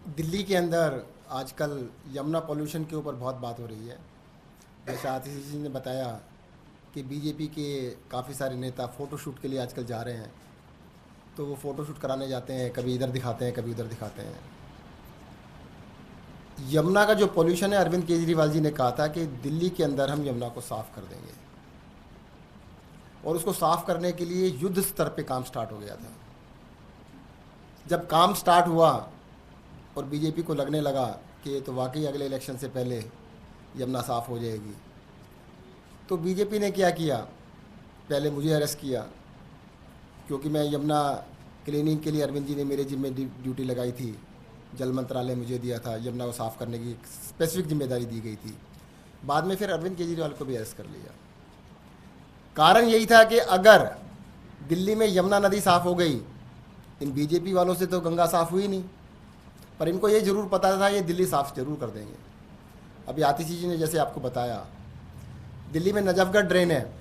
दिल्ली के अंदर आजकल यमुना पॉल्यूशन के ऊपर बहुत बात हो रही है। जैसे आतिशी जी ने बताया कि बीजेपी के काफ़ी सारे नेता फ़ोटो शूट के लिए आजकल जा रहे हैं, तो वो फ़ोटो शूट कराने जाते हैं, कभी इधर दिखाते हैं कभी उधर दिखाते हैं। यमुना का जो पॉल्यूशन है, अरविंद केजरीवाल जी ने कहा था कि दिल्ली के अंदर हम यमुना को साफ़ कर देंगे, और उसको साफ़ करने के लिए युद्ध स्तर पे काम स्टार्ट हो गया था। जब काम स्टार्ट हुआ और बीजेपी को लगने लगा कि ये तो वाकई अगले इलेक्शन से पहले यमुना साफ़ हो जाएगी, तो बीजेपी ने क्या किया, पहले मुझे अरेस्ट किया क्योंकि मैं यमुना क्लीनिंग के लिए अरविंद जी ने मेरे जिम्मे ड्यूटी लगाई थी। जल मंत्रालय मुझे दिया था, यमुना को साफ़ करने की स्पेसिफिक जिम्मेदारी दी गई थी। बाद में फिर अरविंद केजरीवाल को भी अरेस्ट कर लिया। कारण यही था कि अगर दिल्ली में यमुना नदी साफ़ हो गई, इन बीजेपी वालों से तो गंगा साफ़ हुई नहीं, पर इनको ये ज़रूर पता था ये दिल्ली साफ़ जरूर कर देंगे। अभी आतिशी जी ने जैसे आपको बताया, दिल्ली में नजफगढ़ ड्रेन है,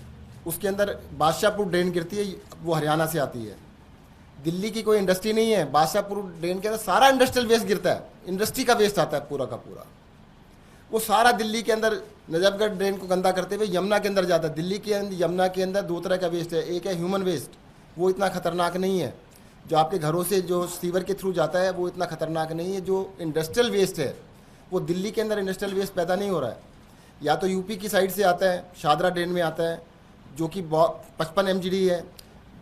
उसके अंदर बादशाहपुर ड्रेन गिरती है, वो हरियाणा से आती है। दिल्ली की कोई इंडस्ट्री नहीं है, बादशाहपुर ड्रेन के अंदर सारा इंडस्ट्रियल वेस्ट गिरता है, इंडस्ट्री का वेस्ट आता है पूरा का पूरा। वो सारा दिल्ली के अंदर नजफगढ़ ड्रेन को गंदा करते हुए यमुना के अंदर जाता है। दिल्ली के अंदर यमुना के अंदर दो तरह का वेस्ट है, एक है ह्यूमन वेस्ट, वो इतना खतरनाक नहीं है, जो आपके घरों से जो सीवर के थ्रू जाता है वो इतना खतरनाक नहीं है। जो इंडस्ट्रियल वेस्ट है वो दिल्ली के अंदर इंडस्ट्रियल वेस्ट पैदा नहीं हो रहा है, या तो यूपी की साइड से आता है, शादरा ड्रेन में आता है जो कि 55 MGD है,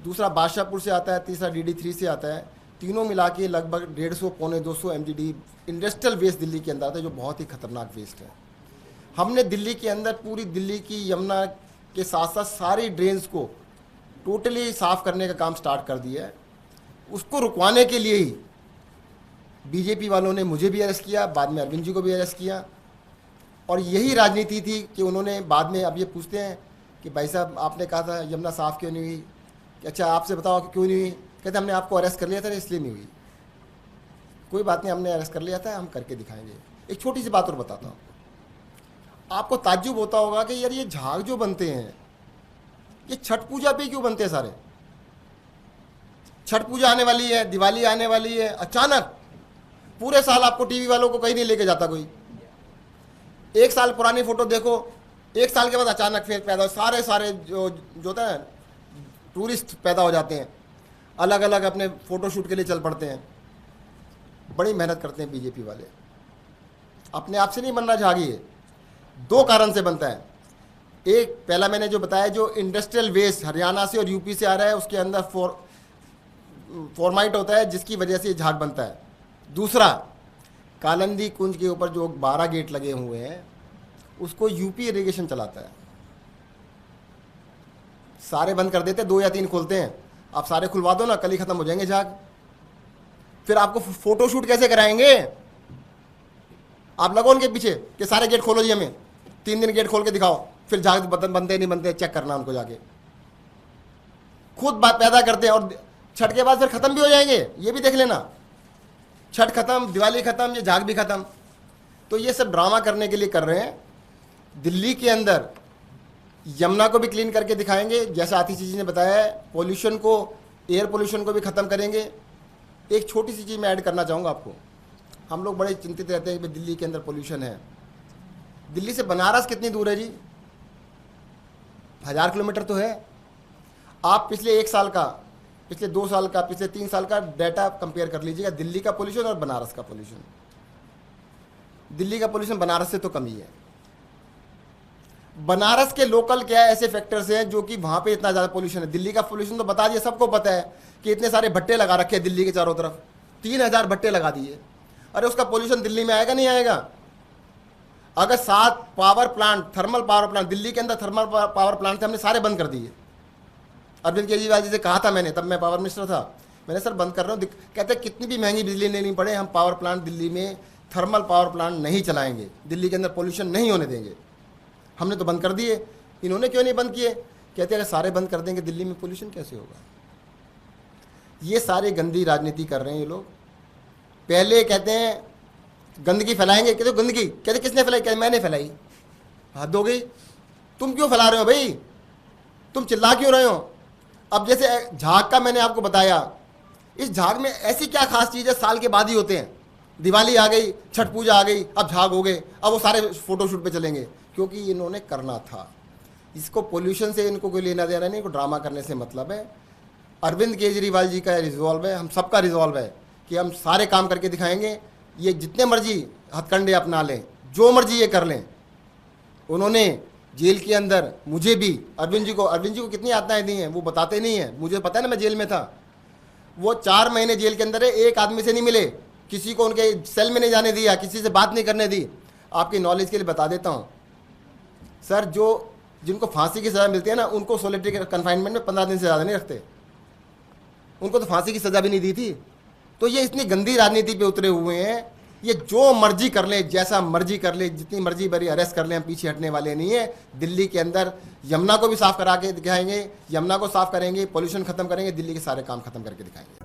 दूसरा बादशाहपुर से आता है, तीसरा DD3 से आता है। तीनों मिला के लगभग 150 पौने 200 MGD इंडस्ट्रियल वेस्ट दिल्ली के अंदर आता है, जो बहुत ही खतरनाक वेस्ट है। हमने दिल्ली के अंदर पूरी दिल्ली की यमुना के साथ साथ सारी ड्रेन्स को टोटली साफ़ करने का काम स्टार्ट कर दिया है। उसको रुकवाने के लिए ही बीजेपी वालों ने मुझे भी अरेस्ट किया, बाद में अरविंद जी को भी अरेस्ट किया, और यही राजनीति थी कि उन्होंने बाद में, अब ये पूछते हैं कि भाई साहब आपने कहा था यमुना साफ़ क्यों नहीं हुई, कि अच्छा आपसे बताओ कि क्यों नहीं हुई, कहते हमने आपको अरेस्ट कर लिया था इसलिए नहीं हुई। कोई बात नहीं, हमने अरेस्ट कर लिया था, हम करके दिखाएंगे। एक छोटी सी बात और बताता हूँ, आपको ताज्जुब होता होगा कि यार ये झाग जो बनते हैं ये छठ पूजा पे क्यों बनते हैं सारे। छठ पूजा आने वाली है, दिवाली आने वाली है, अचानक पूरे साल आपको टीवी वालों को कहीं नहीं लेके जाता कोई। एक साल पुरानी फोटो देखो, एक साल के बाद अचानक फिर पैदा हो, सारे जो होता है टूरिस्ट पैदा हो जाते हैं, अलग अलग अपने फ़ोटो शूट के लिए चल पड़ते हैं। बड़ी मेहनत करते हैं बीजेपी वाले, अपने आप से नहीं बनना झागी है, दो कारण से बनता है। एक, पहला मैंने जो बताया, जो इंडस्ट्रियल वेस्ट हरियाणा से और यूपी से आ रहा है उसके अंदर फॉर्माइट होता है जिसकी वजह से झाग बनता है। दूसरा, कालंदी कुंज के ऊपर जो 12 गेट लगे हुए हैं उसको यूपी इरिगेशन चलाता है। सारे बंद कर देते, 2 या 3 खोलते हैं। आप सारे खुलवा दो ना, कल ही खत्म हो जाएंगे झाग। फिर आपको फोटो शूट कैसे कराएंगे, आप लगो उनके पीछे कि सारे गेट खोलो जी, हमें 3 दिन गेट खोल के दिखाओ, फिर झाग बनते नहीं बनते चेक करना उनको जाके। खुद बात पैदा करते हैं और छठ के बाद फिर खत्म भी हो जाएंगे, ये भी देख लेना। छठ खत्म, दिवाली खत्म, ये झाग भी खत्म। तो ये सब ड्रामा करने के लिए कर रहे हैं। दिल्ली के अंदर यमुना को भी क्लीन करके दिखाएंगे, जैसा आतिशी जी ने बताया है, पोल्यूशन को, एयर पोल्यूशन को भी ख़त्म करेंगे। एक छोटी सी चीज़ मैं ऐड करना चाहूँगा आपको। हम लोग बड़े चिंतित रहते हैं कि दिल्ली के अंदर पोल्यूशन है। दिल्ली से बनारस कितनी दूर है जी, 1000 किलोमीटर तो है। आप पिछले 1 साल का, पिछले 2 साल का, पिछले 3 साल का डाटा कंपेयर कर लीजिएगा, दिल्ली का पोल्यूशन और बनारस का पोल्यूशन। दिल्ली का पोल्यूशन बनारस से तो कम ही है। बनारस के लोकल क्या ऐसे फैक्टर्स हैं जो कि वहां पे इतना ज़्यादा पोल्यूशन है। दिल्ली का पोल्यूशन तो बता दिया, सबको पता है कि इतने सारे भट्टे लगा रखे हैं दिल्ली के चारों तरफ, 3000 भट्टे लगा दिए। अरे उसका पोल्यूशन दिल्ली में आएगा नहीं आएगा। अगर 7 power plant, thermal power plant Delhi के अंदर, थर्मल पावर प्लांट थे, हमने सारे बंद कर दिए। अरविंद केजरीवाल जी से कहा था मैंने, तब मैं पावर मिनिस्टर था, मैंने सर बंद कर रहा हूँ। कहते कितनी भी महंगी बिजली लेनी पड़े, हम पावर प्लांट दिल्ली में, थर्मल पावर प्लांट नहीं चलाएंगे, दिल्ली के अंदर पोल्यूशन नहीं होने देंगे। हमने तो बंद कर दिए, इन्होंने क्यों नहीं बंद किए। कहते अगर सारे बंद कर देंगे दिल्ली में पोल्यूशन कैसे होगा। ये सारे गंदी राजनीति कर रहे हैं ये लोग। पहले कहते हैं गंदगी फैलाएंगे, कहते गंदगी, कहते किसने फैलाई, कहते मैंने फैलाई। हद हो गई, तुम क्यों फैला रहे हो भाई, तुम चिल्ला क्यों रहे हो। अब जैसे झाग का मैंने आपको बताया, इस झाग में ऐसी क्या खास चीज़ है, साल के बाद ही होते हैं। दिवाली आ गई, छठ पूजा आ गई, अब झाग हो गए, अब वो सारे फोटोशूट पे चलेंगे, क्योंकि इन्होंने करना था। इसको पोल्यूशन से इनको कोई लेना देना नहीं, इनको ड्रामा करने से मतलब है। अरविंद केजरीवाल जी का रिजॉल्व है, हम सबका रिजॉल्व है कि हम सारे काम करके दिखाएंगे। ये जितने मर्जी हथकंडे अपना लें, जो मर्जी ये कर लें। उन्होंने जेल के अंदर मुझे भी, अरविंद जी को कितनी यातनाएं दी हैं वो बताते नहीं हैं। मुझे पता है ना, मैं जेल में था। वो 4 महीने जेल के अंदर है, एक आदमी से नहीं मिले, किसी को उनके सेल में नहीं जाने दिया, किसी से बात नहीं करने दी। आपकी नॉलेज के लिए बता देता हूँ सर, जिनको फांसी की सज़ा मिलती है ना, उनको सोलिटरी कन्फाइनमेंट में 15 दिन से ज़्यादा नहीं रखते। उनको तो फांसी की सज़ा भी नहीं दी थी। तो ये इतनी गंदी राजनीति पे उतरे हुए हैं। ये जो मर्जी कर ले, जैसा मर्जी कर ले, जितनी मर्जी बड़ी अरेस्ट कर ले, हम पीछे हटने वाले नहीं है। दिल्ली के अंदर यमुना को भी साफ करा के दिखाएंगे, यमुना को साफ करेंगे, पोल्यूशन खत्म करेंगे, दिल्ली के सारे काम खत्म करके दिखाएंगे।